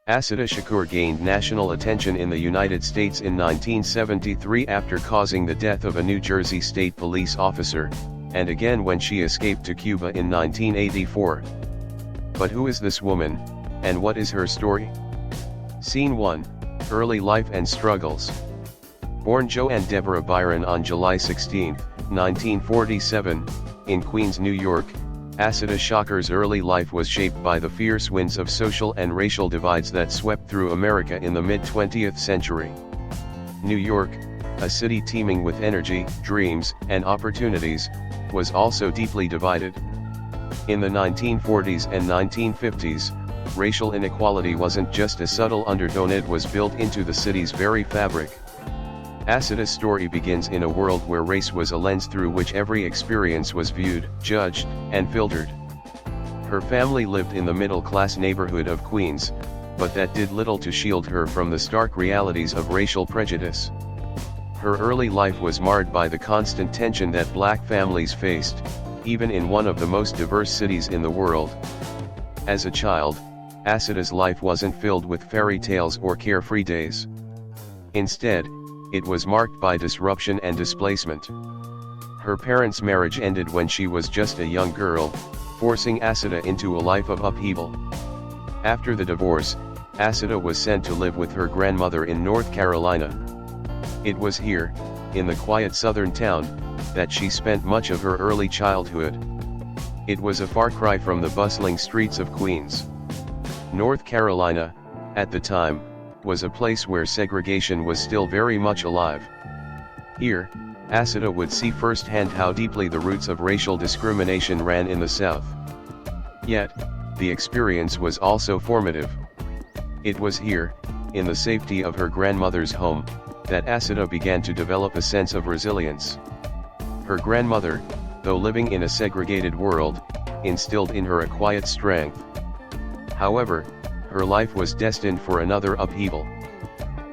Assata Shakur gained national attention in the United States in 1973 after causing the death of a New Jersey state police officer, and again when she escaped to Cuba in 1984. But who is this woman, and what is her story? Scene 1, Early Life and Struggles. Born Joanne Deborah Byron on July 16, 1947, in Queens, New York, Assata Shakur's early life was shaped by the fierce winds of social and racial divides that swept through America in the mid-20th century. New York, a city teeming with energy, dreams, and opportunities, was also deeply divided. In the 1940s and 1950s, racial inequality wasn't just a subtle undertone, it was built into the city's very fabric. Assata's story begins in a world where race was a lens through which every experience was viewed, judged, and filtered. Her family lived in the middle-class neighborhood of Queens, but that did little to shield her from the stark realities of racial prejudice. Her early life was marred by the constant tension that black families faced, even in one of the most diverse cities in the world. As a child, Assata's life wasn't filled with fairy tales or carefree days. Instead, it was marked by disruption and displacement. Her parents' marriage ended when she was just a young girl, forcing Assata into a life of upheaval. After the divorce, Assata was sent to live with her grandmother in North Carolina. It was here, in the quiet southern town, that she spent much of her early childhood. It was a far cry from the bustling streets of Queens. North Carolina, at the time, was a place where segregation was still very much alive. Here, Assata would see firsthand how deeply the roots of racial discrimination ran in the South. Yet, the experience was also formative. It was here, in the safety of her grandmother's home, that Assata began to develop a sense of resilience. Her grandmother, though living in a segregated world, instilled in her a quiet strength. However, her life was destined for another upheaval.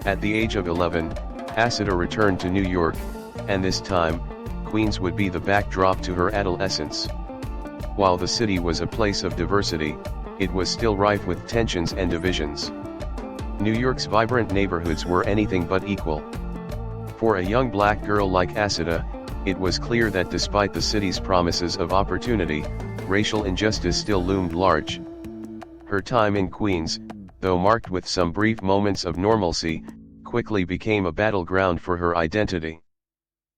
At the age of 11, Assata returned to New York, and this time, Queens would be the backdrop to her adolescence. While the city was a place of diversity, it was still rife with tensions and divisions. New York's vibrant neighborhoods were anything but equal. For a young black girl like Assata, it was clear that despite the city's promises of opportunity, racial injustice still loomed large. Her time in Queens, though marked with some brief moments of normalcy, quickly became a battleground for her identity.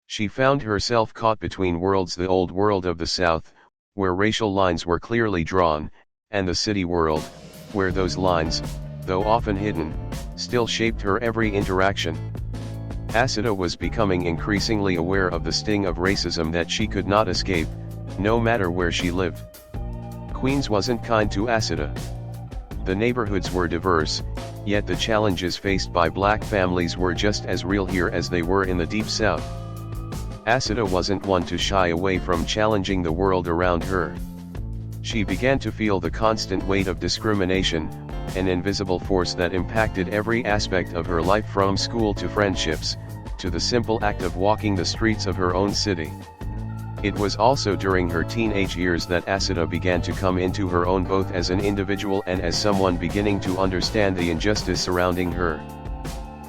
She found herself caught between worlds: the old world of the South, where racial lines were clearly drawn, and the city world, where those lines, though often hidden, still shaped her every interaction. Assata was becoming increasingly aware of the sting of racism that she could not escape, no matter where she lived. Queens wasn't kind to Assata. The neighborhoods were diverse, yet the challenges faced by black families were just as real here as they were in the Deep South. Assata wasn't one to shy away from challenging the world around her. She began to feel the constant weight of discrimination, an invisible force that impacted every aspect of her life, from school to friendships, to the simple act of walking the streets of her own city. It was also during her teenage years that Assata began to come into her own, both as an individual and as someone beginning to understand the injustice surrounding her.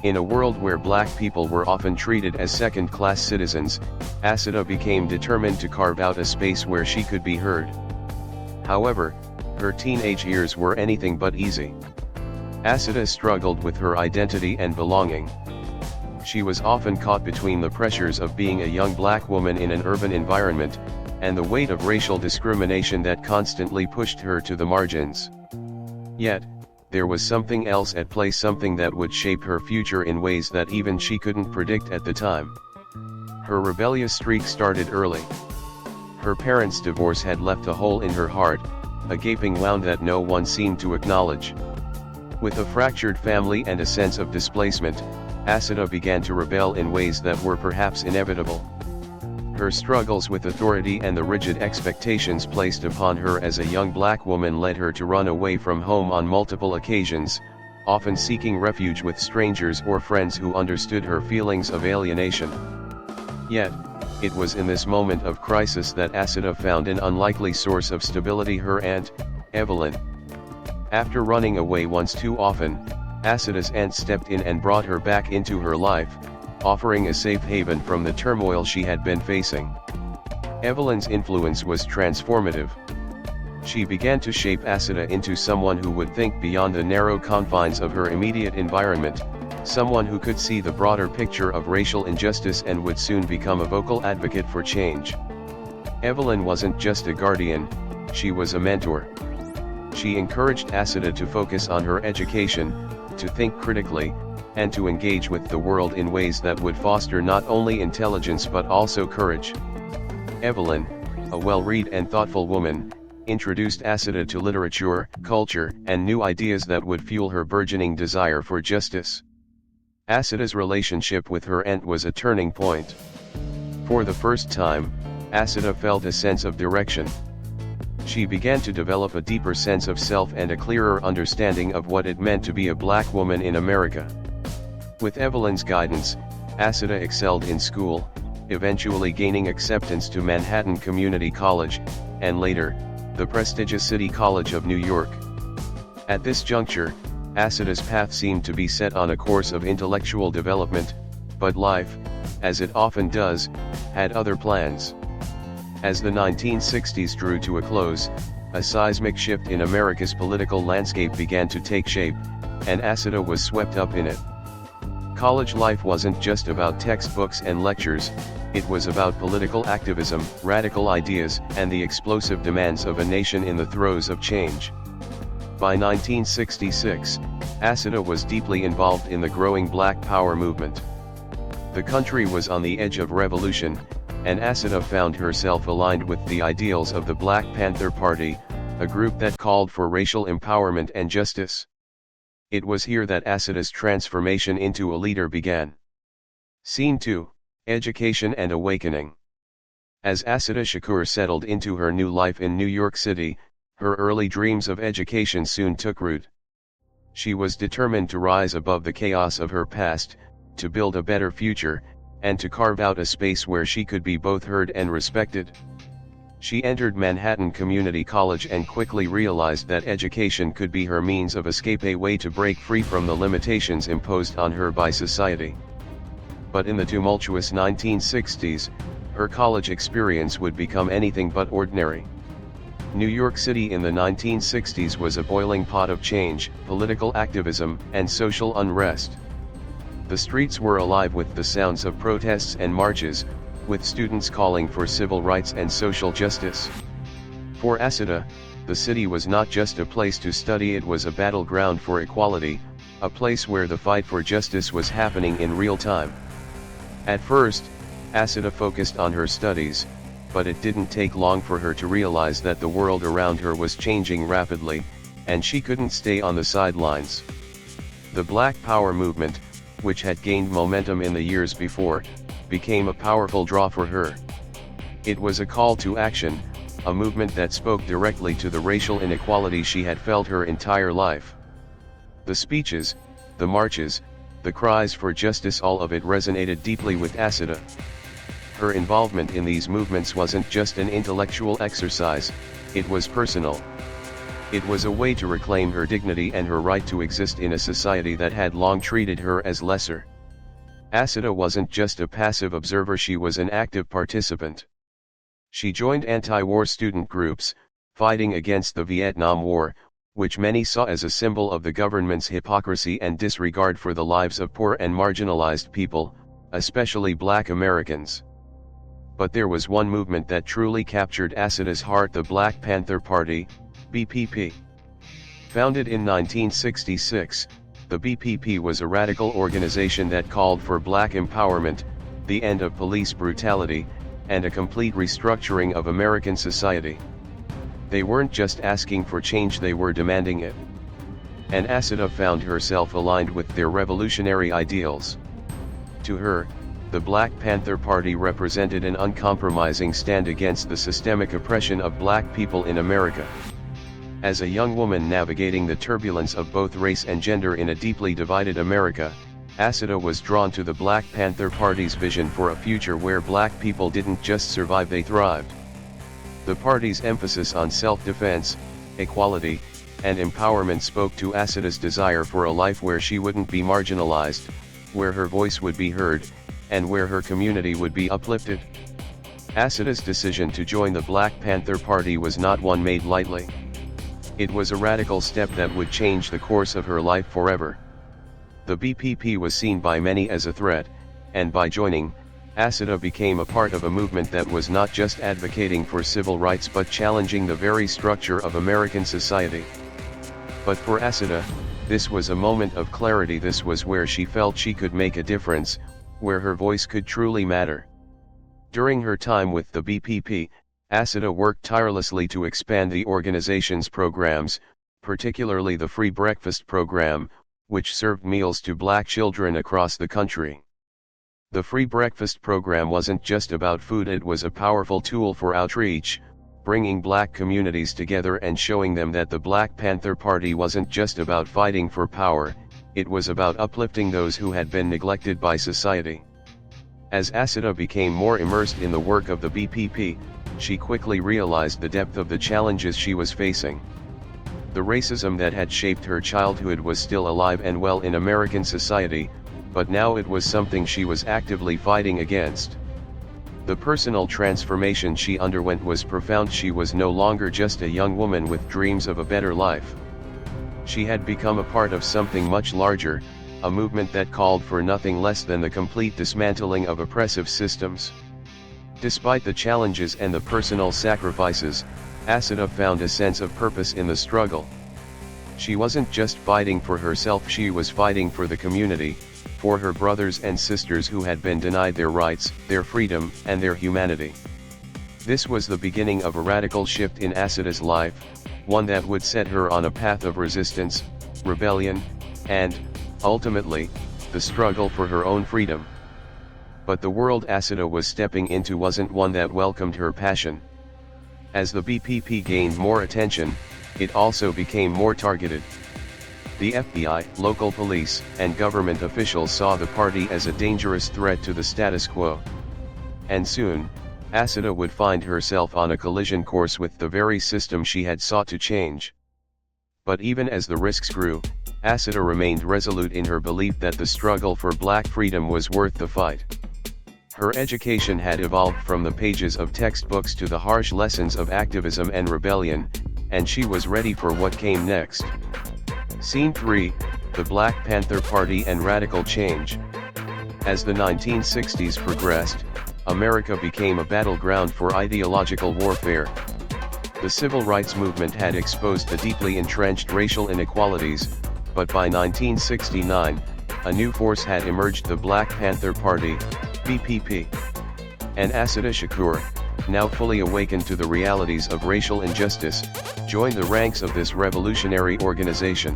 In a world where black people were often treated as second-class citizens, Assata became determined to carve out a space where she could be heard. However, her teenage years were anything but easy. Assata struggled with her identity and belonging. She was often caught between the pressures of being a young black woman in an urban environment, and the weight of racial discrimination that constantly pushed her to the margins. Yet, there was something else at play, something that would shape her future in ways that even she couldn't predict at the time. Her rebellious streak started early. Her parents' divorce had left a hole in her heart, a gaping wound that no one seemed to acknowledge. With a fractured family and a sense of displacement, Assata began to rebel in ways that were perhaps inevitable. Her struggles with authority and the rigid expectations placed upon her as a young black woman led her to run away from home on multiple occasions, often seeking refuge with strangers or friends who understood her feelings of alienation. Yet, it was in this moment of crisis that Assata found an unlikely source of stability: her aunt, Evelyn. After running away once too often, Assata's aunt stepped in and brought her back into her life, offering a safe haven from the turmoil she had been facing. Evelyn's influence was transformative. She began to shape Assata into someone who would think beyond the narrow confines of her immediate environment, someone who could see the broader picture of racial injustice and would soon become a vocal advocate for change. Evelyn wasn't just a guardian, she was a mentor. She encouraged Assata to focus on her education, to think critically, and to engage with the world in ways that would foster not only intelligence but also courage. Evelyn, a well-read and thoughtful woman, introduced Assata to literature, culture, and new ideas that would fuel her burgeoning desire for justice. Assata's relationship with her aunt was a turning point. For the first time, Assata felt a sense of direction. She began to develop a deeper sense of self and a clearer understanding of what it meant to be a black woman in America. With Evelyn's guidance, Assata excelled in school, eventually gaining acceptance to Manhattan Community College, and later, the prestigious City College of New York. At this juncture, Assata's path seemed to be set on a course of intellectual development, but life, as it often does, had other plans. As the 1960s drew to a close, a seismic shift in America's political landscape began to take shape, and Assata was swept up in it. College life wasn't just about textbooks and lectures, it was about political activism, radical ideas, and the explosive demands of a nation in the throes of change. By 1966, Assata was deeply involved in the growing Black Power movement. The country was on the edge of revolution, and Assata found herself aligned with the ideals of the Black Panther Party, a group that called for racial empowerment and justice. It was here that Assata's transformation into a leader began. Scene 2, Education and Awakening. As Assata Shakur settled into her new life in New York City, her early dreams of education soon took root. She was determined to rise above the chaos of her past, to build a better future, and to carve out a space where she could be both heard and respected. She entered Manhattan Community College and quickly realized that education could be her means of escape, a way to break free from the limitations imposed on her by society. But in the tumultuous 1960s, her college experience would become anything but ordinary. New York City in the 1960s was a boiling pot of change, political activism, and social unrest. The streets were alive with the sounds of protests and marches, with students calling for civil rights and social justice. For Assata, the city was not just a place to study, it was a battleground for equality, a place where the fight for justice was happening in real time. At first, Assata focused on her studies, but it didn't take long for her to realize that the world around her was changing rapidly, and she couldn't stay on the sidelines. The Black Power movement, which had gained momentum in the years before, became a powerful draw for her. It was a call to action, a movement that spoke directly to the racial inequality she had felt her entire life. The speeches, the marches, the cries for justice, all of it resonated deeply with Assata. Her involvement in these movements wasn't just an intellectual exercise, it was personal. It was a way to reclaim her dignity and her right to exist in a society that had long treated her as lesser. Assata wasn't just a passive observer, she was an active participant. She joined anti-war student groups, fighting against the Vietnam War, which many saw as a symbol of the government's hypocrisy and disregard for the lives of poor and marginalized people, especially Black Americans. But there was one movement that truly captured Assata's heart: the Black Panther Party, BPP. Founded in 1966, the BPP was a radical organization that called for Black empowerment, the end of police brutality, and a complete restructuring of American society. They weren't just asking for change, they were demanding it. And Assata found herself aligned with their revolutionary ideals. To her, the Black Panther Party represented an uncompromising stand against the systemic oppression of Black people in America. As a young woman navigating the turbulence of both race and gender in a deeply divided America, Assata was drawn to the Black Panther Party's vision for a future where Black people didn't just survive, they thrived. The party's emphasis on self-defense, equality, and empowerment spoke to Assata's desire for a life where she wouldn't be marginalized, where her voice would be heard, and where her community would be uplifted. Assata's decision to join the Black Panther Party was not one made lightly. It was a radical step that would change the course of her life forever. The BPP was seen by many as a threat, and by joining, Assata became a part of a movement that was not just advocating for civil rights but challenging the very structure of American society. But for Assata, this was a moment of clarity. This was where she felt she could make a difference, where her voice could truly matter. During her time with the BPP, Assata worked tirelessly to expand the organization's programs, particularly the free breakfast program, which served meals to black children across the country. The free breakfast program wasn't just about food, it was a powerful tool for outreach, bringing black communities together and showing them that the Black Panther Party wasn't just about fighting for power, it was about uplifting those who had been neglected by society. As Assata became more immersed in the work of the BPP, she quickly realized the depth of the challenges she was facing. The racism that had shaped her childhood was still alive and well in American society, but now it was something she was actively fighting against. The personal transformation she underwent was profound. She was no longer just a young woman with dreams of a better life. She had become a part of something much larger, a movement that called for nothing less than the complete dismantling of oppressive systems. Despite the challenges and the personal sacrifices, Assata found a sense of purpose in the struggle. She wasn't just fighting for herself, she was fighting for the community, for her brothers and sisters who had been denied their rights, their freedom, and their humanity. This was the beginning of a radical shift in Assata's life, one that would set her on a path of resistance, rebellion, and, ultimately, the struggle for her own freedom. But the world Assata was stepping into wasn't one that welcomed her passion. As the BPP gained more attention, it also became more targeted. The FBI, local police, and government officials saw the party as a dangerous threat to the status quo. And soon, Assata would find herself on a collision course with the very system she had sought to change. But even as the risks grew, Assata remained resolute in her belief that the struggle for black freedom was worth the fight. Her education had evolved from the pages of textbooks to the harsh lessons of activism and rebellion, and she was ready for what came next. Scene 3, The Black Panther Party and Radical Change. As the 1960s progressed, America became a battleground for ideological warfare. The civil rights movement had exposed the deeply entrenched racial inequalities, but by 1969, a new force had emerged: the Black Panther Party, BPP. And Assata Shakur, now fully awakened to the realities of racial injustice, joined the ranks of this revolutionary organization.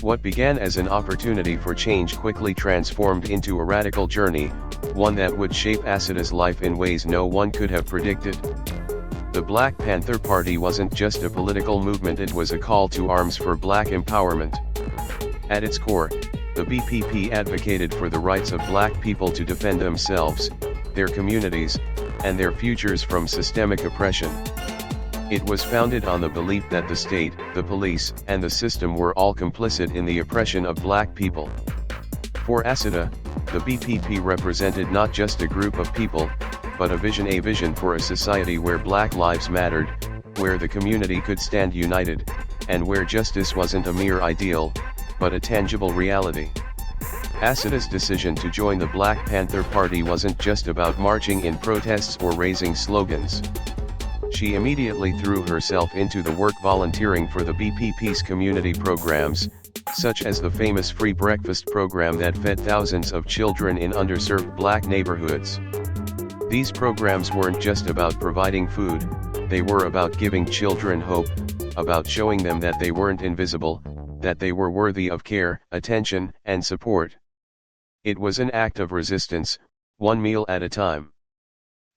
What began as an opportunity for change quickly transformed into a radical journey, one that would shape Assata's life in ways no one could have predicted. The Black Panther Party wasn't just a political movement, it was a call to arms for black empowerment. At its core, the BPP advocated for the rights of black people to defend themselves, their communities, and their futures from systemic oppression. It was founded on the belief that the state, the police, and the system were all complicit in the oppression of black people. For Assata, the BPP represented not just a group of people, but a vision for a society where black lives mattered, where the community could stand united, and where justice wasn't a mere ideal, but a tangible reality. Assata's decision to join the Black Panther Party wasn't just about marching in protests or raising slogans. She immediately threw herself into the work, volunteering for the BPP's community programs, such as the famous free breakfast program that fed thousands of children in underserved black neighborhoods. These programs weren't just about providing food, they were about giving children hope, about showing them that they weren't invisible, that they were worthy of care, attention, and support. It was an act of resistance, one meal at a time.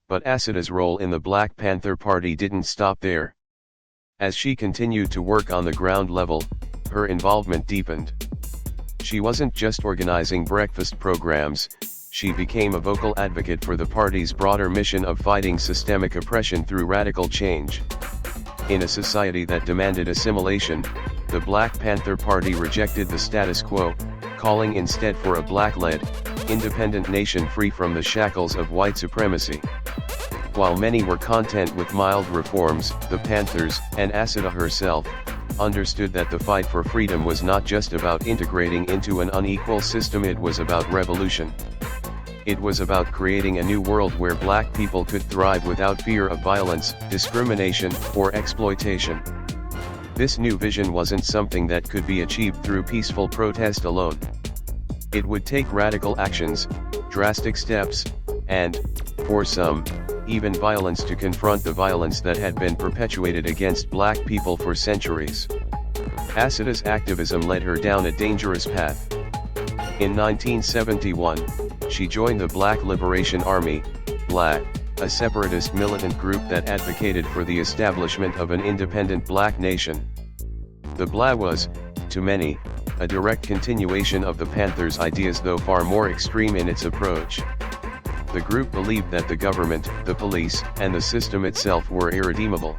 But Assata's role in the Black Panther Party didn't stop there. As she continued to work on the ground level, her involvement deepened. She wasn't just organizing breakfast programs, she became a vocal advocate for the party's broader mission of fighting systemic oppression through radical change. In a society that demanded assimilation, the Black Panther Party rejected the status quo, calling instead for a black-led, independent nation free from the shackles of white supremacy. While many were content with mild reforms, the Panthers, and Assata herself, understood that the fight for freedom was not just about integrating into an unequal system, it was about revolution. It was about creating a new world where black people could thrive without fear of violence, discrimination, or exploitation. This new vision wasn't something that could be achieved through peaceful protest alone. It would take radical actions, drastic steps, and, for some, even violence to confront the violence that had been perpetuated against black people for centuries. Assata's activism led her down a dangerous path. In 1971, she joined the Black Liberation Army, BLA, a separatist militant group that advocated for the establishment of an independent black nation. The BLA was, to many, a direct continuation of the Panthers' ideas, though far more extreme in its approach. The group believed that the government, the police, and the system itself were irredeemable.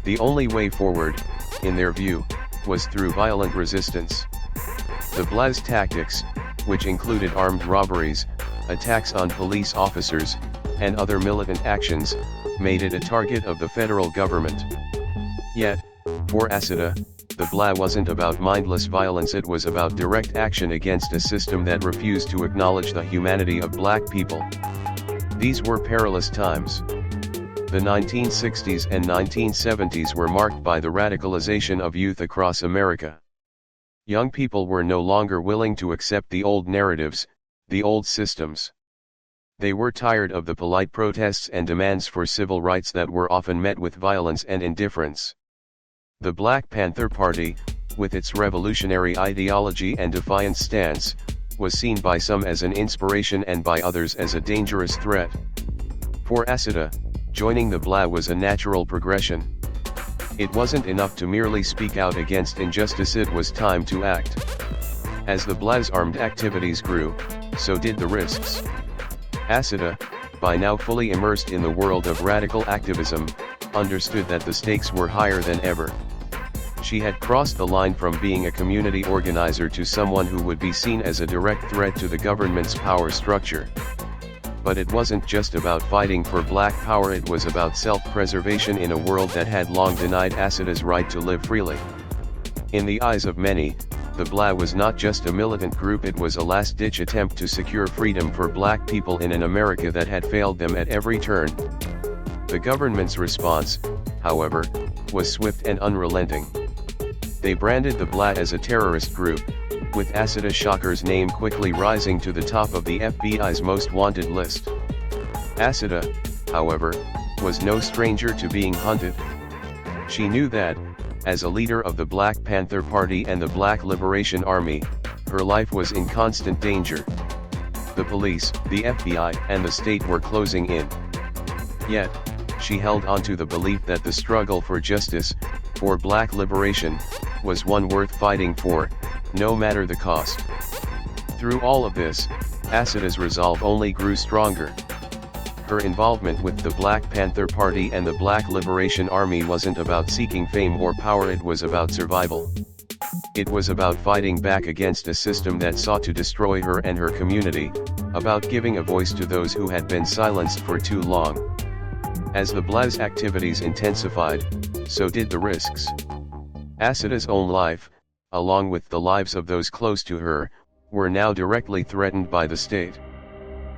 The only way forward, in their view, was through violent resistance. The BLA's tactics, which included armed robberies, attacks on police officers, and other militant actions, made it a target of the federal government. Yet, for Assata, the BLA wasn't about mindless violence, it was about direct action against a system that refused to acknowledge the humanity of black people. These were perilous times. The 1960s and 1970s were marked by the radicalization of youth across America. Young people were no longer willing to accept the old narratives, the old systems. They were tired of the polite protests and demands for civil rights that were often met with violence and indifference. The Black Panther Party, with its revolutionary ideology and defiant stance, was seen by some as an inspiration and by others as a dangerous threat. For Assata, joining the BLA was a natural progression. It wasn't enough to merely speak out against injustice, it was time to act. As the BLA's armed activities grew, so did the risks. Assata, by now fully immersed in the world of radical activism, understood that the stakes were higher than ever. She had crossed the line from being a community organizer to someone who would be seen as a direct threat to the government's power structure. But it wasn't just about fighting for black power, it was about self-preservation in a world that had long denied Assata's right to live freely. In the eyes of many, the BLA was not just a militant group, it was a last-ditch attempt to secure freedom for black people in an America that had failed them at every turn. The government's response, however, was swift and unrelenting. They branded the BLA as a terrorist group, with Assata Shakur's name quickly rising to the top of the FBI's most wanted list. Assata, however, was no stranger to being hunted. She knew that, as a leader of the Black Panther Party and the Black Liberation Army, her life was in constant danger. The police, the FBI, and the state were closing in. Yet, she held on to the belief that the struggle for justice, for black liberation, was one worth fighting for, no matter the cost. Through all of this, Assata's resolve only grew stronger. Her involvement with the Black Panther Party and the Black Liberation Army wasn't about seeking fame or power, it was about survival. It was about fighting back against a system that sought to destroy her and her community, about giving a voice to those who had been silenced for too long. As the BLA's activities intensified, so did the risks. Assata's own life, along with the lives of those close to her, were now directly threatened by the state.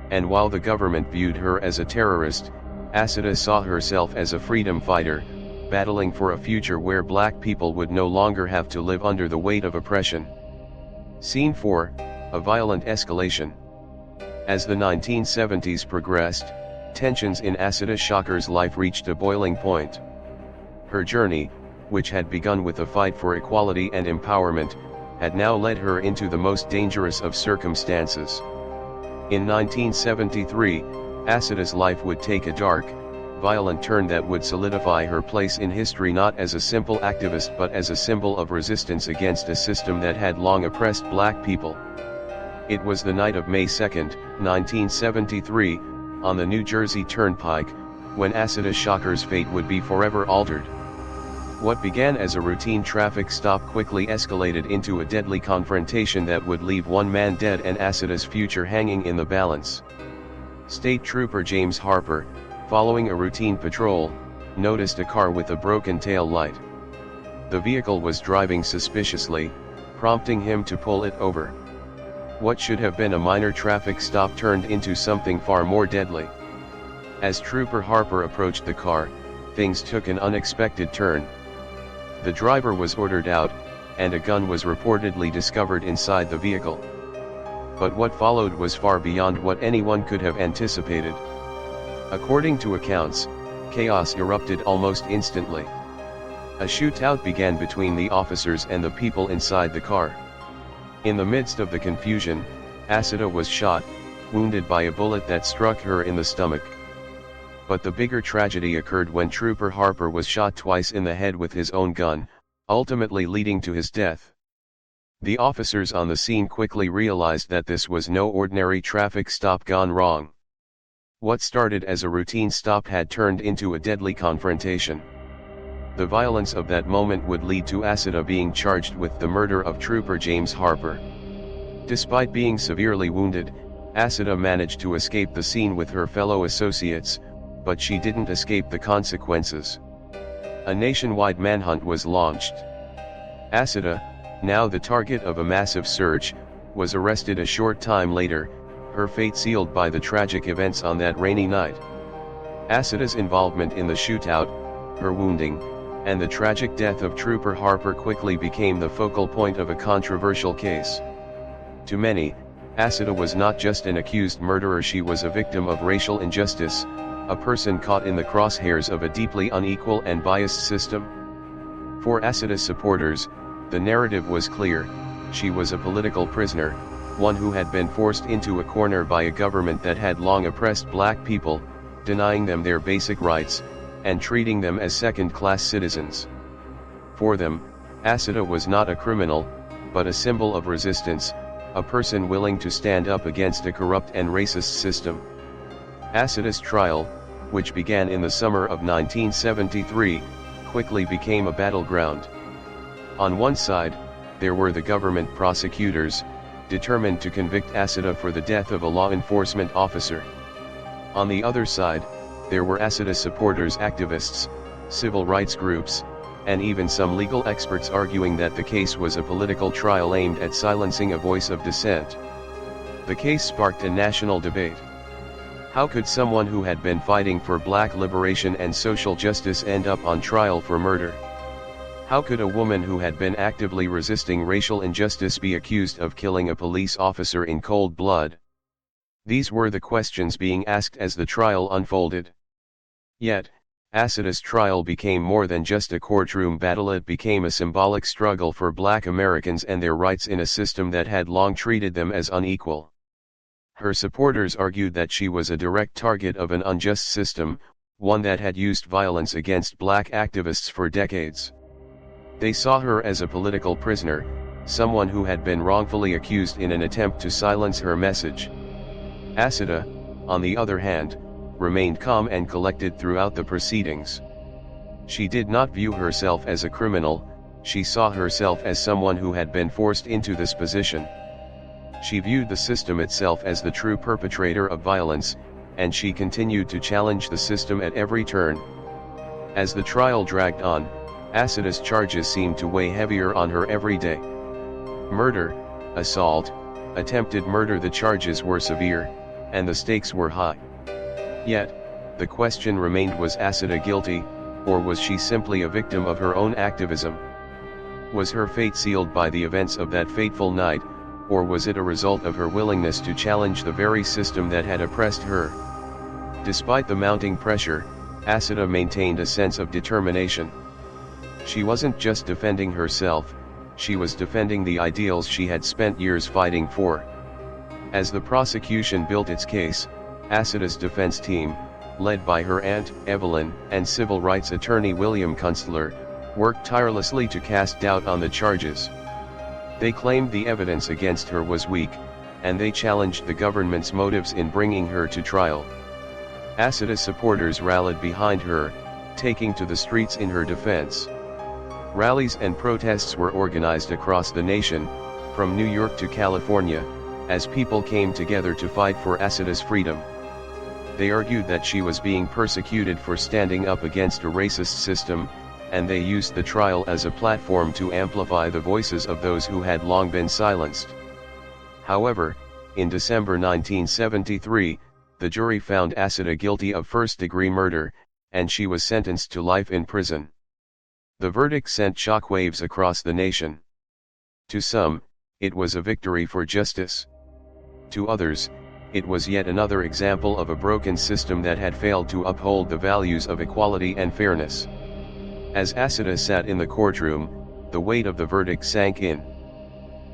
And while the government viewed her as a terrorist, Assata saw herself as a freedom fighter, battling for a future where black people would no longer have to live under the weight of oppression. Scene 4, a violent escalation. As the 1970s progressed, tensions in Assata Shakur's life reached a boiling point. Her journey, which had begun with a fight for equality and empowerment, had now led her into the most dangerous of circumstances. In 1973, Assata's life would take a dark, violent turn that would solidify her place in history not as a simple activist but as a symbol of resistance against a system that had long oppressed black people. It was the night of May 2, 1973, on the New Jersey Turnpike, when Assata Shakur's fate would be forever altered. What began as a routine traffic stop quickly escalated into a deadly confrontation that would leave one man dead and Assata's future hanging in the balance. State Trooper James Harper, following a routine patrol, noticed a car with a broken tail light. The vehicle was driving suspiciously, prompting him to pull it over. What should have been a minor traffic stop turned into something far more deadly. As Trooper Harper approached the car, things took an unexpected turn. The driver was ordered out, and a gun was reportedly discovered inside the vehicle. But what followed was far beyond what anyone could have anticipated. According to accounts, chaos erupted almost instantly. A shootout began between the officers and the people inside the car. In the midst of the confusion, Assata was shot, wounded by a bullet that struck her in the stomach. But the bigger tragedy occurred when Trooper Harper was shot twice in the head with his own gun, ultimately leading to his death. The officers on the scene quickly realized that this was no ordinary traffic stop gone wrong. What started as a routine stop had turned into a deadly confrontation. The violence of that moment would lead to Assata being charged with the murder of Trooper James Harper. Despite being severely wounded, Assata managed to escape the scene with her fellow associates, but she didn't escape the consequences. A nationwide manhunt was launched. Assata, now the target of a massive search, was arrested a short time later, her fate sealed by the tragic events on that rainy night. Assata's involvement in the shootout, her wounding, and the tragic death of Trooper Harper quickly became the focal point of a controversial case. To many, Assata was not just an accused murderer, she was a victim of racial injustice, a person caught in the crosshairs of a deeply unequal and biased system. For Assata's supporters, the narrative was clear: she was a political prisoner, one who had been forced into a corner by a government that had long oppressed black people, denying them their basic rights, and treating them as second-class citizens. For them, Assata was not a criminal, but a symbol of resistance, a person willing to stand up against a corrupt and racist system. Assata's trial, which began in the summer of 1973, quickly became a battleground. On one side, there were the government prosecutors, determined to convict Assata for the death of a law enforcement officer. On the other side, there were Assata supporters, activists, civil rights groups, and even some legal experts arguing that the case was a political trial aimed at silencing a voice of dissent. The case sparked a national debate. How could someone who had been fighting for black liberation and social justice end up on trial for murder? How could a woman who had been actively resisting racial injustice be accused of killing a police officer in cold blood? These were the questions being asked as the trial unfolded. Yet, Assata's trial became more than just a courtroom battle. It became a symbolic struggle for black Americans and their rights in a system that had long treated them as unequal. Her supporters argued that she was a direct target of an unjust system, one that had used violence against black activists for decades. They saw her as a political prisoner, someone who had been wrongfully accused in an attempt to silence her message. Assata, on the other hand, remained calm and collected throughout the proceedings. She did not view herself as a criminal, she saw herself as someone who had been forced into this position. She viewed the system itself as the true perpetrator of violence, and she continued to challenge the system at every turn. As the trial dragged on, Assata's charges seemed to weigh heavier on her every day. Murder, assault, attempted murder, the charges were severe, and the stakes were high. Yet, the question remained: was Assata guilty, or was she simply a victim of her own activism? Was her fate sealed by the events of that fateful night, or was it a result of her willingness to challenge the very system that had oppressed her? Despite the mounting pressure, Assata maintained a sense of determination. She wasn't just defending herself, she was defending the ideals she had spent years fighting for. As the prosecution built its case, Assata's defense team, led by her aunt, Evelyn, and civil rights attorney William Kunstler, worked tirelessly to cast doubt on the charges. They claimed the evidence against her was weak, and they challenged the government's motives in bringing her to trial. Assata's supporters rallied behind her, taking to the streets in her defense. Rallies and protests were organized across the nation, from New York to California, as people came together to fight for Assata's freedom. They argued that she was being persecuted for standing up against a racist system, and they used the trial as a platform to amplify the voices of those who had long been silenced. However, in December 1973, the jury found Assata guilty of first-degree murder, and she was sentenced to life in prison. The verdict sent shockwaves across the nation. To some, it was a victory for justice. To others, it was yet another example of a broken system that had failed to uphold the values of equality and fairness. As Assata sat in the courtroom, the weight of the verdict sank in.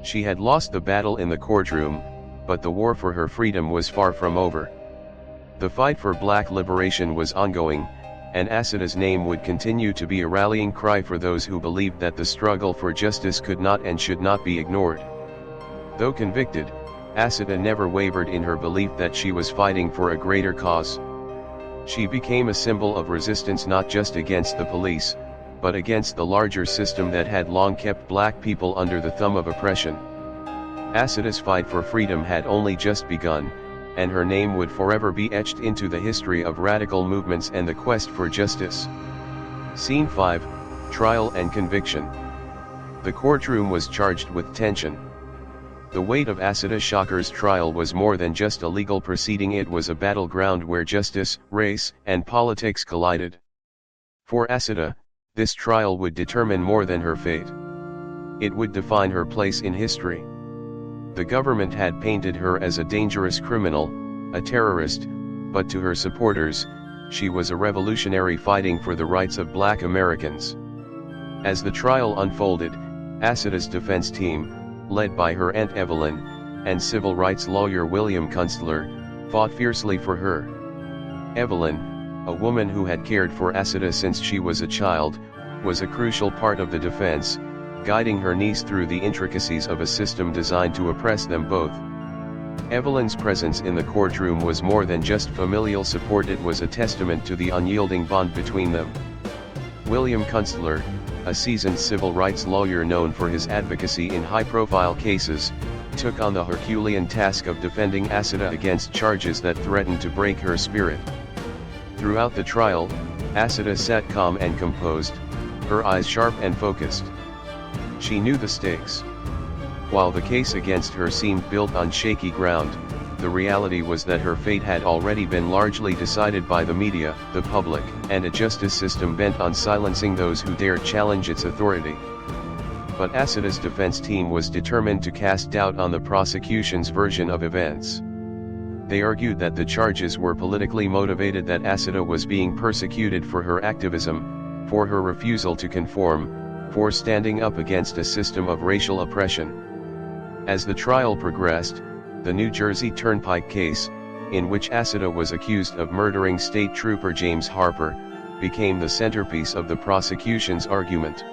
She had lost the battle in the courtroom, but the war for her freedom was far from over. The fight for black liberation was ongoing, and Assata's name would continue to be a rallying cry for those who believed that the struggle for justice could not and should not be ignored. Though convicted, Assata never wavered in her belief that she was fighting for a greater cause. She became a symbol of resistance not just against the police, but against the larger system that had long kept black people under the thumb of oppression. Assata's fight for freedom had only just begun, and her name would forever be etched into the history of radical movements and the quest for justice. Scene 5, Trial and Conviction. The courtroom was charged with tension. The weight of Assata Shakur's trial was more than just a legal proceeding, it was a battleground where justice, race, and politics collided. For Assata, this trial would determine more than her fate. It would define her place in history. The government had painted her as a dangerous criminal, a terrorist, but to her supporters, she was a revolutionary fighting for the rights of black Americans. As the trial unfolded, Assata's defense team, led by her Aunt Evelyn, and civil rights lawyer William Kunstler, fought fiercely for her. Evelyn, a woman who had cared for Assata since she was a child, was a crucial part of the defense, guiding her niece through the intricacies of a system designed to oppress them both. Evelyn's presence in the courtroom was more than just familial support, it was a testament to the unyielding bond between them. William Kunstler, a seasoned civil rights lawyer known for his advocacy in high-profile cases, took on the Herculean task of defending Assata against charges that threatened to break her spirit. Throughout the trial, Assata sat calm and composed, her eyes sharp and focused. She knew the stakes. While the case against her seemed built on shaky ground, the reality was that her fate had already been largely decided by the media, the public, and a justice system bent on silencing those who dared challenge its authority. But Assata's defense team was determined to cast doubt on the prosecution's version of events. They argued that the charges were politically motivated, that Assata was being persecuted for her activism, for her refusal to conform, for standing up against a system of racial oppression. As the trial progressed, the New Jersey Turnpike case, in which Assata was accused of murdering State Trooper James Harper, became the centerpiece of the prosecution's argument.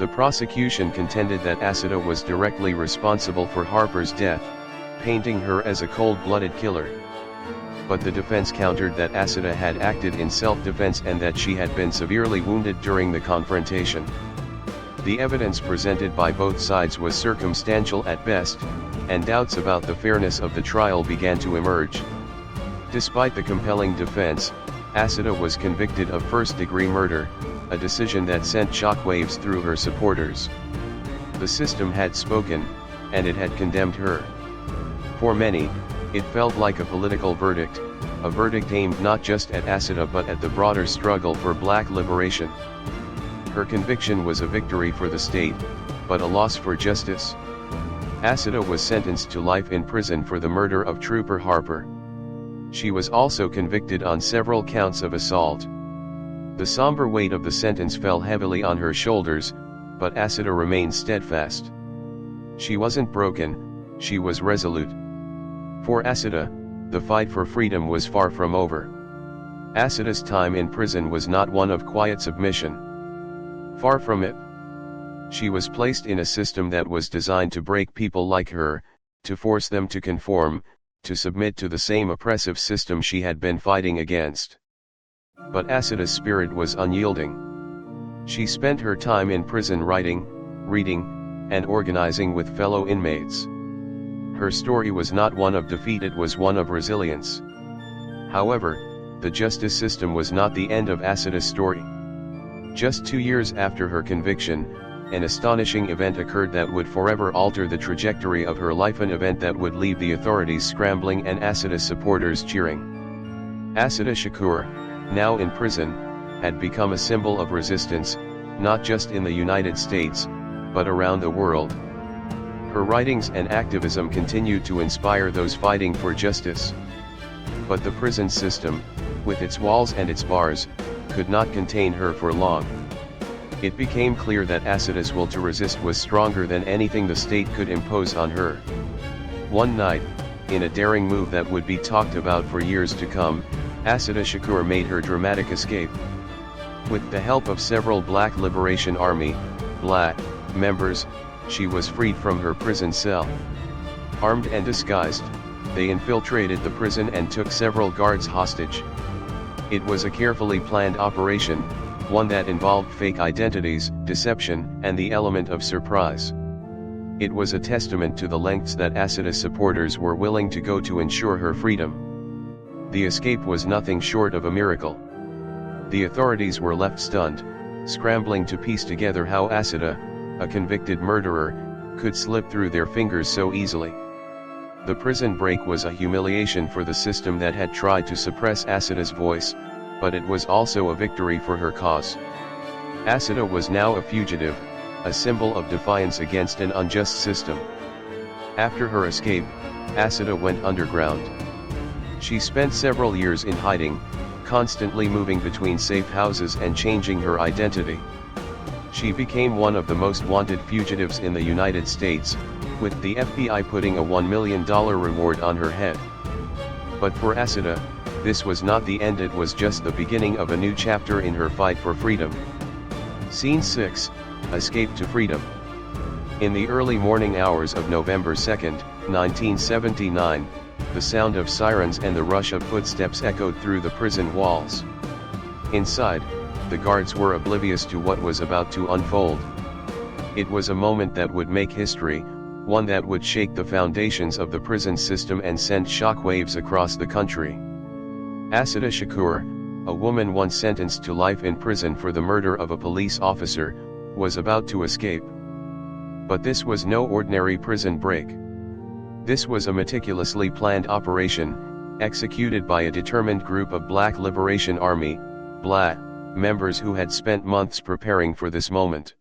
The prosecution contended that Assata was directly responsible for Harper's death, painting her as a cold-blooded killer. But the defense countered that Assata had acted in self-defense and that she had been severely wounded during the confrontation. The evidence presented by both sides was circumstantial at best, and doubts about the fairness of the trial began to emerge. Despite the compelling defense, Assata was convicted of first-degree murder, a decision that sent shockwaves through her supporters. The system had spoken, and it had condemned her. For many, it felt like a political verdict, a verdict aimed not just at Assata but at the broader struggle for black liberation. Her conviction was a victory for the state, but a loss for justice. Assata was sentenced to life in prison for the murder of Trooper Harper. She was also convicted on several counts of assault. The somber weight of the sentence fell heavily on her shoulders, but Assata remained steadfast. She wasn't broken, she was resolute. For Assata, the fight for freedom was far from over. Assata's time in prison was not one of quiet submission. Far from it. She was placed in a system that was designed to break people like her, to force them to conform, to submit to the same oppressive system she had been fighting against. But Assata's spirit was unyielding. She spent her time in prison writing, reading, and organizing with fellow inmates. Her story was not one of defeat, it was one of resilience. However, the justice system was not the end of Assata's story. Just 2 years after her conviction, an astonishing event occurred that would forever alter the trajectory of her life, an event that would leave the authorities scrambling and Assata's supporters cheering. Assata Shakur, now in prison, had become a symbol of resistance, not just in the United States, but around the world. Her writings and activism continued to inspire those fighting for justice. But the prison system, with its walls and its bars, could not contain her for long. It became clear that Assata's will to resist was stronger than anything the state could impose on her. One night, in a daring move that would be talked about for years to come, Assata Shakur made her dramatic escape. With the help of several Black Liberation Army, BLA, members, she was freed from her prison cell. Armed and disguised, they infiltrated the prison and took several guards hostage. It was a carefully planned operation, one that involved fake identities, deception, and the element of surprise. It was a testament to the lengths that Assata's supporters were willing to go to ensure her freedom. The escape was nothing short of a miracle. The authorities were left stunned, scrambling to piece together how Assata, a convicted murderer, could slip through their fingers so easily. The prison break was a humiliation for the system that had tried to suppress Assata's voice, but it was also a victory for her cause. Assata was now a fugitive, a symbol of defiance against an unjust system. After her escape, Assata went underground. She spent several years in hiding, constantly moving between safe houses and changing her identity. She became one of the most wanted fugitives in the United States, with the FBI putting a $1 million reward on her head. But for Assata, this was not the end, it was just the beginning of a new chapter in her fight for freedom. Scene 6, Escape to Freedom. In the early morning hours of November 2, 1979, the sound of sirens and the rush of footsteps echoed through the prison walls. Inside, the guards were oblivious to what was about to unfold. It was a moment that would make history, one that would shake the foundations of the prison system and send shockwaves across the country. Assata Shakur, a woman once sentenced to life in prison for the murder of a police officer, was about to escape. But this was no ordinary prison break. This was a meticulously planned operation, executed by a determined group of Black Liberation Army, BLA, members who had spent months preparing for this moment.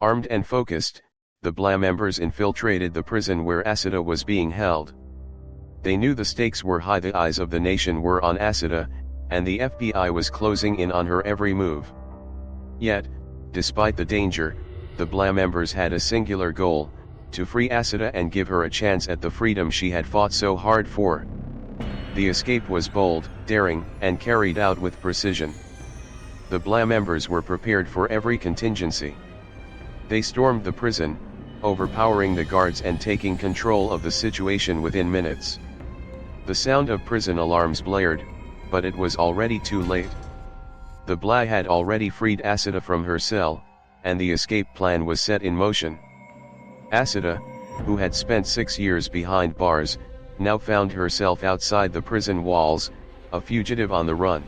Armed and focused, the BLA members infiltrated the prison where Assata was being held. They knew the stakes were high, the eyes of the nation were on Assata, and the FBI was closing in on her every move. Yet, despite the danger, the BLA members had a singular goal: to free Assata and give her a chance at the freedom she had fought so hard for. The escape was bold, daring, and carried out with precision. The BLA members were prepared for every contingency. They stormed the prison, overpowering the guards and taking control of the situation within minutes. The sound of prison alarms blared, but it was already too late. The BLA had already freed Assata from her cell, and the escape plan was set in motion. Assata, who had spent 6 years behind bars, now found herself outside the prison walls, a fugitive on the run.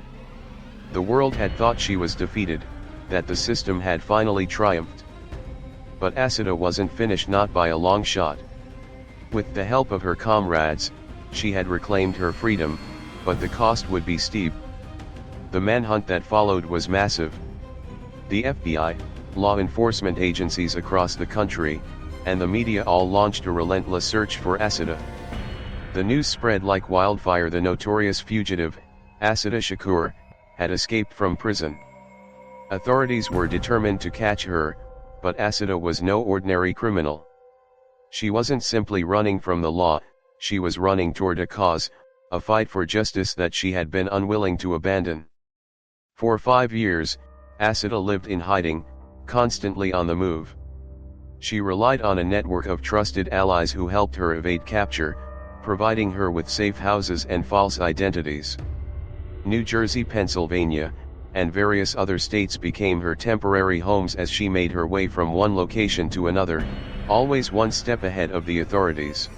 The world had thought she was defeated, that the system had finally triumphed. But Assata wasn't finished, not by a long shot. With the help of her comrades, she had reclaimed her freedom, but the cost would be steep. The manhunt that followed was massive. The FBI, law enforcement agencies across the country, and the media all launched a relentless search for Assata. The news spread like wildfire: the notorious fugitive, Assata Shakur, had escaped from prison. Authorities were determined to catch her, but Assata was no ordinary criminal. She wasn't simply running from the law, she was running toward a cause, a fight for justice that she had been unwilling to abandon. For 5 years, Assata lived in hiding, constantly on the move. She relied on a network of trusted allies who helped her evade capture, providing her with safe houses and false identities. New Jersey, Pennsylvania, and various other states became her temporary homes as she made her way from one location to another, always one step ahead of the authorities.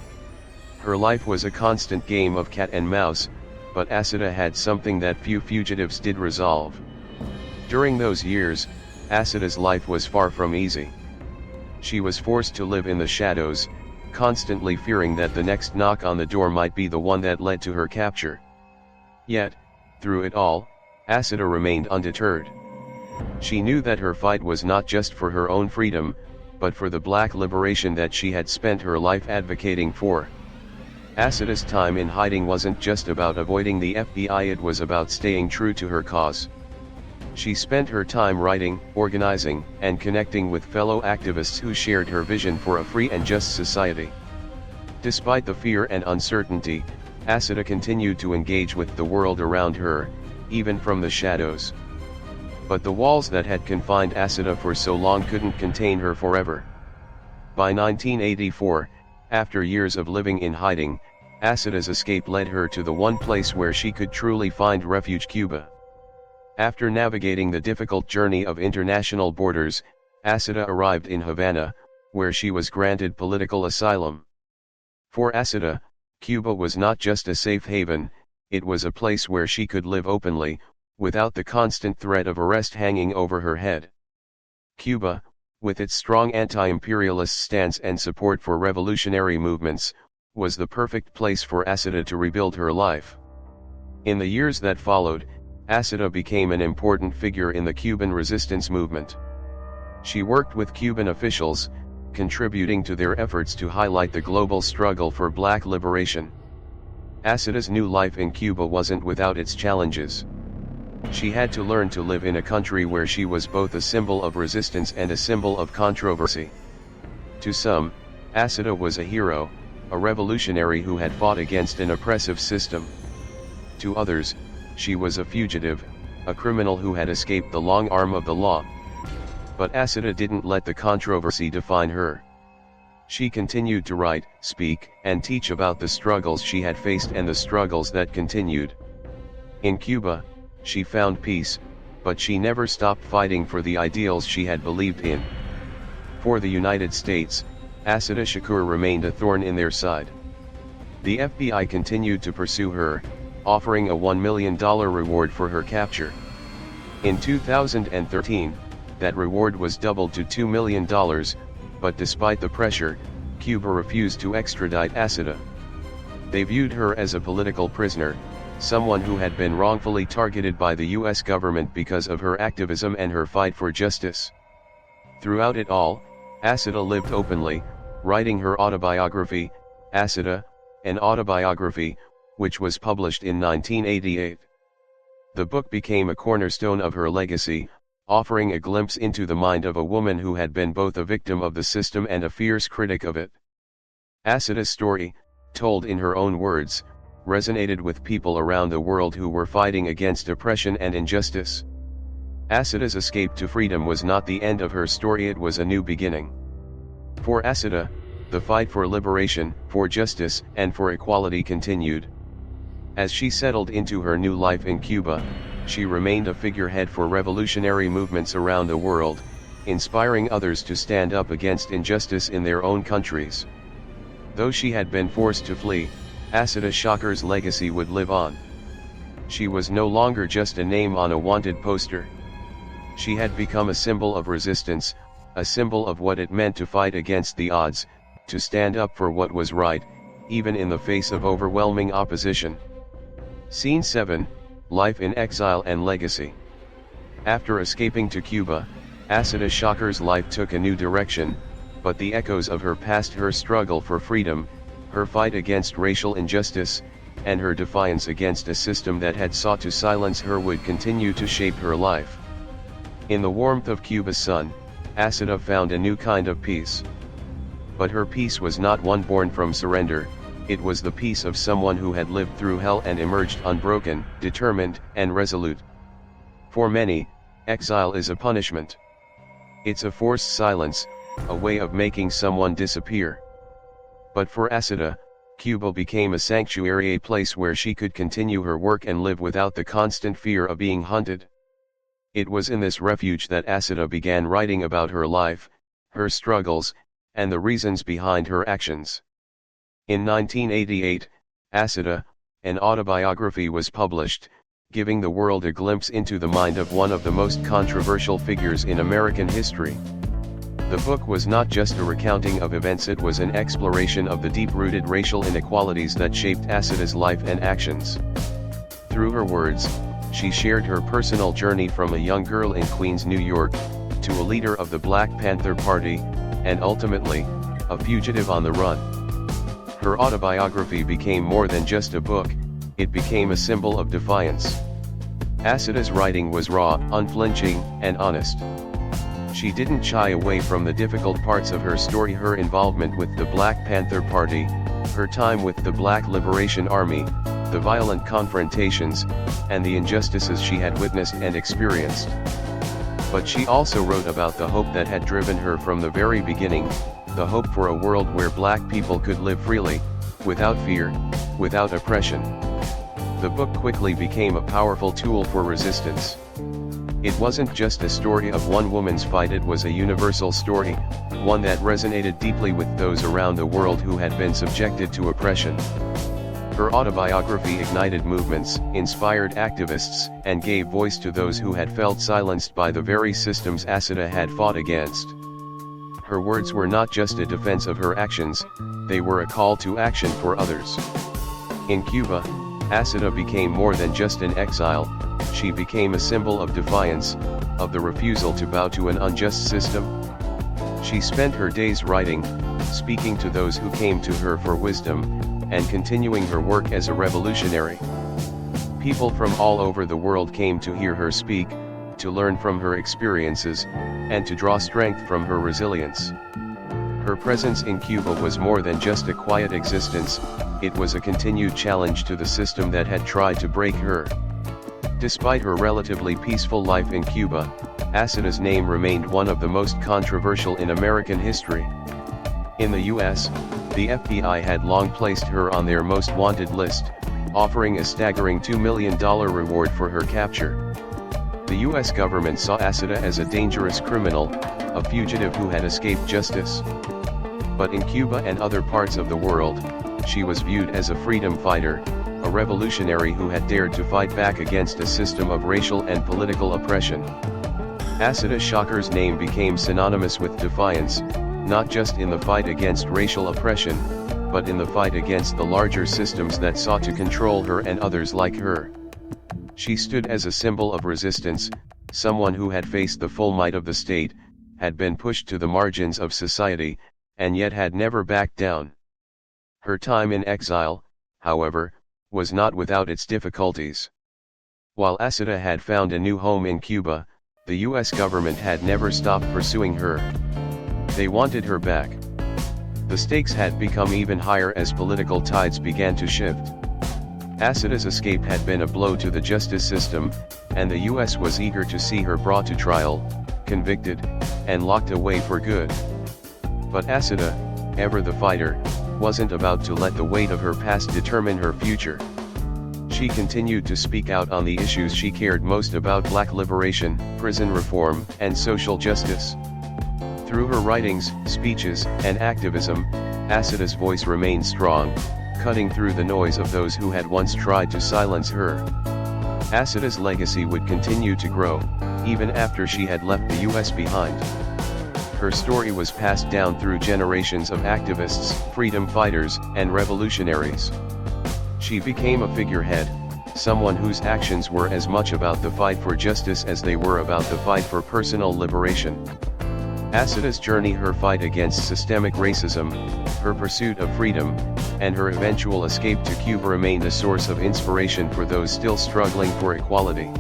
Her life was a constant game of cat and mouse, but Assata had something that few fugitives did resolve. During those years, Assata's life was far from easy. She was forced to live in the shadows, constantly fearing that the next knock on the door might be the one that led to her capture. Yet, through it all, Assata remained undeterred. She knew that her fight was not just for her own freedom, but for the black liberation that she had spent her life advocating for. Assata's time in hiding wasn't just about avoiding the FBI, it was about staying true to her cause. She spent her time writing, organizing, and connecting with fellow activists who shared her vision for a free and just society. Despite the fear and uncertainty, Assata continued to engage with the world around her, even from the shadows. But the walls that had confined Assata for so long couldn't contain her forever. By 1984, after years of living in hiding, Assata's escape led her to the one place where she could truly find refuge: Cuba. After navigating the difficult journey of international borders, Assata arrived in Havana, where she was granted political asylum. For Assata, Cuba was not just a safe haven, it was a place where she could live openly, without the constant threat of arrest hanging over her head. Cuba, with its strong anti-imperialist stance and support for revolutionary movements, was the perfect place for Assata to rebuild her life. In the years that followed, Assata became an important figure in the Cuban resistance movement. She worked with Cuban officials, contributing to their efforts to highlight the global struggle for black liberation. Assata's new life in Cuba wasn't without its challenges. She had to learn to live in a country where she was both a symbol of resistance and a symbol of controversy. To some, Assata was a hero, a revolutionary who had fought against an oppressive system. To others, she was a fugitive, a criminal who had escaped the long arm of the law. But Assata didn't let the controversy define her. She continued to write, speak, and teach about the struggles she had faced and the struggles that continued. In Cuba, she found peace, but she never stopped fighting for the ideals she had believed in. For the United States, Assata Shakur remained a thorn in their side. The FBI continued to pursue her, offering a $1 million reward for her capture. In 2013, that reward was doubled to $2 million, but despite the pressure, Cuba refused to extradite Assata. They viewed her as a political prisoner, someone who had been wrongfully targeted by the US government because of her activism and her fight for justice. Throughout it all, Assata lived openly, writing her autobiography, Assata, an autobiography, which was published in 1988. The book became a cornerstone of her legacy, offering a glimpse into the mind of a woman who had been both a victim of the system and a fierce critic of it. Assata's story, told in her own words, resonated with people around the world who were fighting against oppression and injustice. Assata's escape to freedom was not the end of her story, it was a new beginning. For Assata, the fight for liberation, for justice, and for equality continued. As she settled into her new life in Cuba, she remained a figurehead for revolutionary movements around the world, inspiring others to stand up against injustice in their own countries. Though she had been forced to flee, Assata Shakur's legacy would live on. She was no longer just a name on a wanted poster. She had become a symbol of resistance, a symbol of what it meant to fight against the odds, to stand up for what was right, even in the face of overwhelming opposition. Scene 7, Life in Exile and Legacy. After escaping to Cuba, Assata Shakur's life took a new direction, but the echoes of her past, her struggle for freedom, her fight against racial injustice, and her defiance against a system that had sought to silence her would continue to shape her life. In the warmth of Cuba's sun, Assata found a new kind of peace. But her peace was not one born from surrender, it was the peace of someone who had lived through hell and emerged unbroken, determined, and resolute. For many, exile is a punishment. It's a forced silence, a way of making someone disappear. But for Assata, Cuba became a sanctuary, a place where she could continue her work and live without the constant fear of being hunted. It was in this refuge that Assata began writing about her life, her struggles, and the reasons behind her actions. In 1988, Assata, an autobiography was published, giving the world a glimpse into the mind of one of the most controversial figures in American history. The book was not just a recounting of events, it was an exploration of the deep-rooted racial inequalities that shaped Assata's life and actions. Through her words, she shared her personal journey from a young girl in Queens, New York, to a leader of the Black Panther Party, and ultimately, a fugitive on the run. Her autobiography became more than just a book, it became a symbol of defiance. Assata's writing was raw, unflinching, and honest. She didn't shy away from the difficult parts of her story, her involvement with the Black Panther Party, her time with the Black Liberation Army, the violent confrontations, and the injustices she had witnessed and experienced. But she also wrote about the hope that had driven her from the very beginning, the hope for a world where Black people could live freely, without fear, without oppression. The book quickly became a powerful tool for resistance. It wasn't just a story of one woman's fight, it was a universal story, one that resonated deeply with those around the world who had been subjected to oppression. Her autobiography ignited movements, inspired activists, and gave voice to those who had felt silenced by the very systems Assata had fought against. Her words were not just a defense of her actions, they were a call to action for others. In Cuba, Assata became more than just an exile, she became a symbol of defiance, of the refusal to bow to an unjust system. She spent her days writing, speaking to those who came to her for wisdom, and continuing her work as a revolutionary. People from all over the world came to hear her speak, to learn from her experiences, and to draw strength from her resilience. Her presence in Cuba was more than just a quiet existence, it was a continued challenge to the system that had tried to break her. Despite her relatively peaceful life in Cuba, Assata's name remained one of the most controversial in American history. In the US, the FBI had long placed her on their most wanted list, offering a staggering $2 million reward for her capture. The US government saw Assata as a dangerous criminal, a fugitive who had escaped justice. But in Cuba and other parts of the world, she was viewed as a freedom fighter, a revolutionary who had dared to fight back against a system of racial and political oppression. Assata Shakur's name became synonymous with defiance, not just in the fight against racial oppression, but in the fight against the larger systems that sought to control her and others like her. She stood as a symbol of resistance, someone who had faced the full might of the state, had been pushed to the margins of society, and yet had never backed down. Her time in exile, however, was not without its difficulties. While Assata had found a new home in Cuba, the US government had never stopped pursuing her. They wanted her back. The stakes had become even higher as political tides began to shift. Assata's escape had been a blow to the justice system, and the US was eager to see her brought to trial, convicted, and locked away for good. But Assata, ever the fighter, wasn't about to let the weight of her past determine her future. She continued to speak out on the issues she cared most about: Black liberation, prison reform, and social justice. Through her writings, speeches, and activism, Assata's voice remained strong, cutting through the noise of those who had once tried to silence her. Assata's legacy would continue to grow, even after she had left the US behind. Her story was passed down through generations of activists, freedom fighters, and revolutionaries. She became a figurehead, someone whose actions were as much about the fight for justice as they were about the fight for personal liberation. Assata's journey, her fight against systemic racism, her pursuit of freedom, and her eventual escape to Cuba remained a source of inspiration for those still struggling for equality.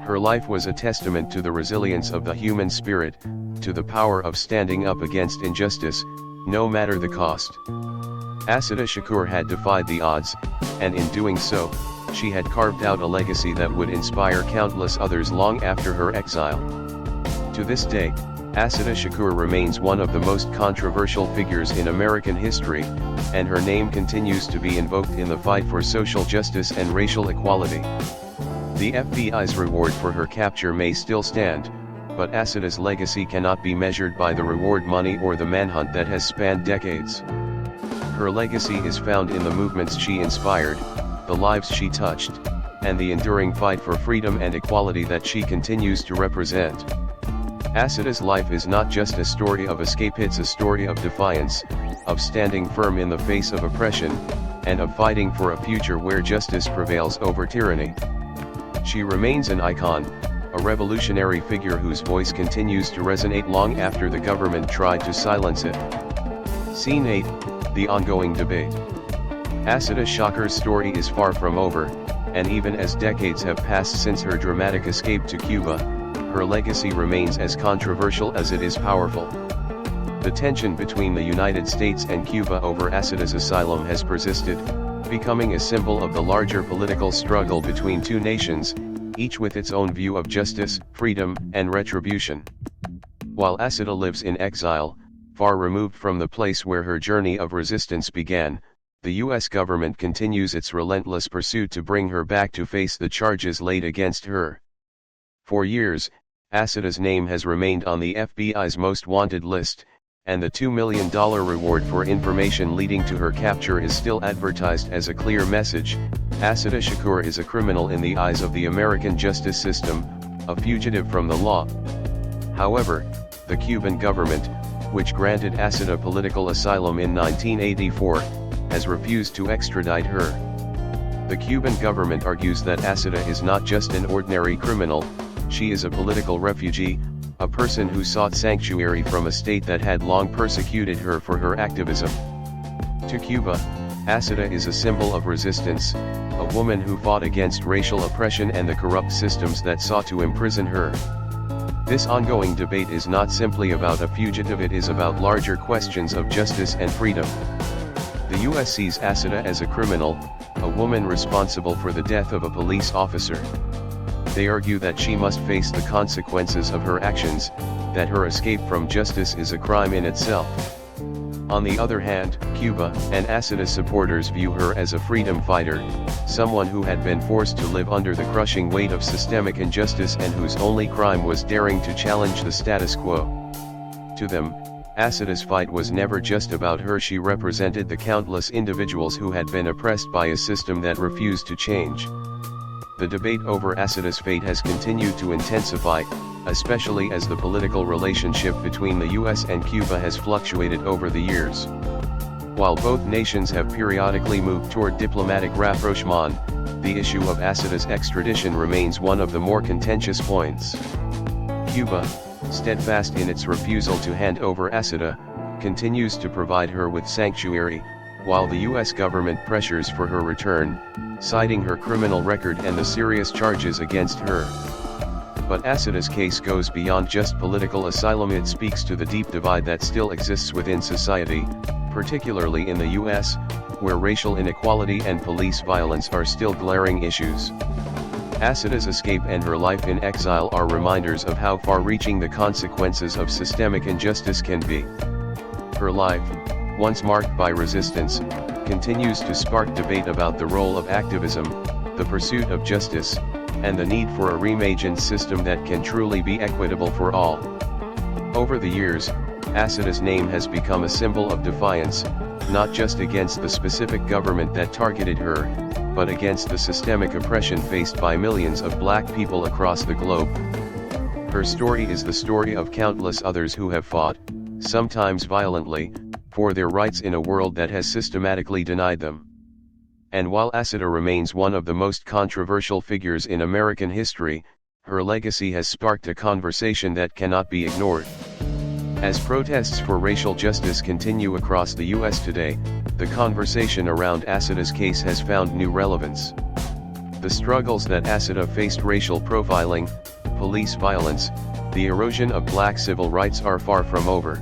Her life was a testament to the resilience of the human spirit, to the power of standing up against injustice, no matter the cost. Assata Shakur had defied the odds, and in doing so, she had carved out a legacy that would inspire countless others long after her exile. To this day, Assata Shakur remains one of the most controversial figures in American history, and her name continues to be invoked in the fight for social justice and racial equality. The FBI's reward for her capture may still stand, but Assata's legacy cannot be measured by the reward money or the manhunt that has spanned decades. Her legacy is found in the movements she inspired, the lives she touched, and the enduring fight for freedom and equality that she continues to represent. Assata's life is not just a story of escape, it's a story of defiance, of standing firm in the face of oppression, and of fighting for a future where justice prevails over tyranny. She remains an icon, a revolutionary figure whose voice continues to resonate long after the government tried to silence it. Scene 8, The Ongoing Debate. Assata Shakur's story is far from over, and even as decades have passed since her dramatic escape to Cuba, her legacy remains as controversial as it is powerful. The tension between the United States and Cuba over Assata's asylum has persisted, becoming a symbol of the larger political struggle between two nations, each with its own view of justice, freedom, and retribution. While Assata lives in exile, far removed from the place where her journey of resistance began, the U.S. government continues its relentless pursuit to bring her back to face the charges laid against her. For years, Assata's name has remained on the FBI's most wanted list, and the $2 million reward for information leading to her capture is still advertised as a clear message: Assata Shakur is a criminal in the eyes of the American justice system, a fugitive from the law. However, the Cuban government, which granted Assata political asylum in 1984, has refused to extradite her. The Cuban government argues that Assata is not just an ordinary criminal, she is a political refugee, a person who sought sanctuary from a state that had long persecuted her for her activism. To Cuba, Assata is a symbol of resistance, a woman who fought against racial oppression and the corrupt systems that sought to imprison her. This ongoing debate is not simply about a fugitive, it is about larger questions of justice and freedom. The U.S. sees Assata as a criminal, a woman responsible for the death of a police officer. They argue that she must face the consequences of her actions, that her escape from justice is a crime in itself. On the other hand, Cuba and Assata's supporters view her as a freedom fighter, someone who had been forced to live under the crushing weight of systemic injustice and whose only crime was daring to challenge the status quo. To them, Assata's fight was never just about her, she represented the countless individuals who had been oppressed by a system that refused to change. The debate over Assata's fate has continued to intensify, especially as the political relationship between the US and Cuba has fluctuated over the years. While both nations have periodically moved toward diplomatic rapprochement, the issue of Assata's extradition remains one of the more contentious points. Cuba, steadfast in its refusal to hand over Assata, continues to provide her with sanctuary, while the US government pressures for her return, citing her criminal record and the serious charges against her. But Assata's case goes beyond just political asylum, it speaks to the deep divide that still exists within society, particularly in the US, where racial inequality and police violence are still glaring issues. Assata's escape and her life in exile are reminders of how far-reaching the consequences of systemic injustice can be. Her life, once marked by resistance, continues to spark debate about the role of activism, the pursuit of justice, and the need for a reimagined system that can truly be equitable for all. Over the years, Assata's name has become a symbol of defiance, not just against the specific government that targeted her, but against the systemic oppression faced by millions of Black people across the globe. Her story is the story of countless others who have fought, sometimes violently, for their rights in a world that has systematically denied them. And while Assata remains one of the most controversial figures in American history, her legacy has sparked a conversation that cannot be ignored. As protests for racial justice continue across the U.S. today, the conversation around Assata's case has found new relevance. The struggles that Assata faced, racial profiling, police violence, the erosion of Black civil rights, are far from over.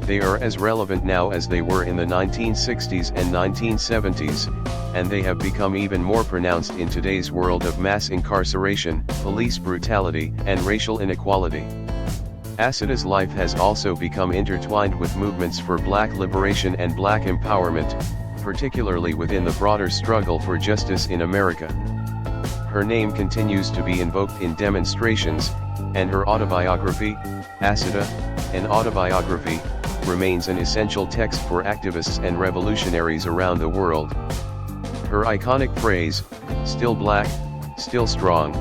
They are as relevant now as they were in the 1960s and 1970s, and they have become even more pronounced in today's world of mass incarceration, police brutality, and racial inequality. Assata's life has also become intertwined with movements for Black liberation and Black empowerment, particularly within the broader struggle for justice in America. Her name continues to be invoked in demonstrations, and her autobiography, Assata, an autobiography, remains an essential text for activists and revolutionaries around the world. Her iconic phrase, "Still black, still strong,"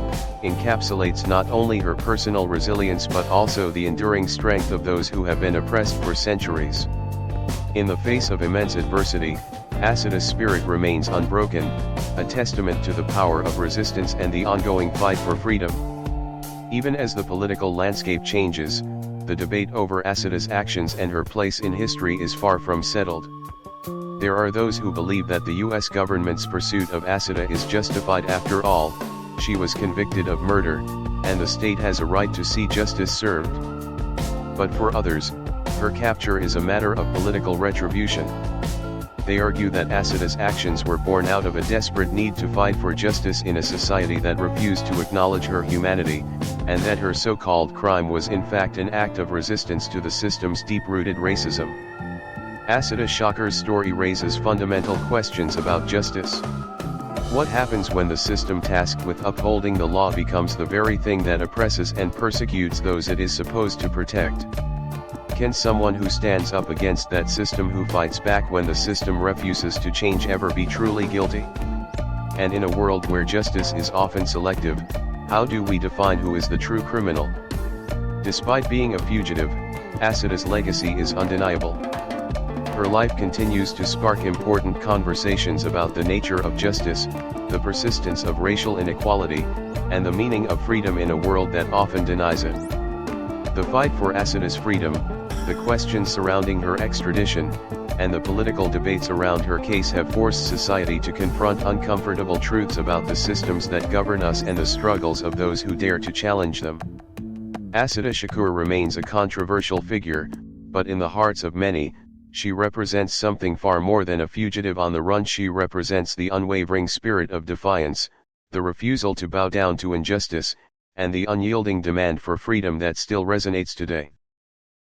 encapsulates not only her personal resilience but also the enduring strength of those who have been oppressed for centuries. In the face of immense adversity, Assata's spirit remains unbroken, a testament to the power of resistance and the ongoing fight for freedom. Even as the political landscape changes, the debate over Assata's actions and her place in history is far from settled. There are those who believe that the US government's pursuit of Assata is justified. After all, she was convicted of murder, and the state has a right to see justice served. But for others, her capture is a matter of political retribution. They argue that Assata's actions were born out of a desperate need to fight for justice in a society that refused to acknowledge her humanity, and that her so-called crime was in fact an act of resistance to the system's deep-rooted racism. Assata Shakur's story raises fundamental questions about justice. What happens when the system tasked with upholding the law becomes the very thing that oppresses and persecutes those it is supposed to protect? Can someone who stands up against that system, who fights back when the system refuses to change, ever be truly guilty? And in a world where justice is often selective, how do we define who is the true criminal? Despite being a fugitive, Assata's legacy is undeniable. Her life continues to spark important conversations about the nature of justice, the persistence of racial inequality, and the meaning of freedom in a world that often denies it. The fight for Assata's freedom, the questions surrounding her extradition, and the political debates around her case have forced society to confront uncomfortable truths about the systems that govern us and the struggles of those who dare to challenge them. Assata Shakur remains a controversial figure, but in the hearts of many, she represents something far more than a fugitive on the run. She represents the unwavering spirit of defiance, the refusal to bow down to injustice, and the unyielding demand for freedom that still resonates today.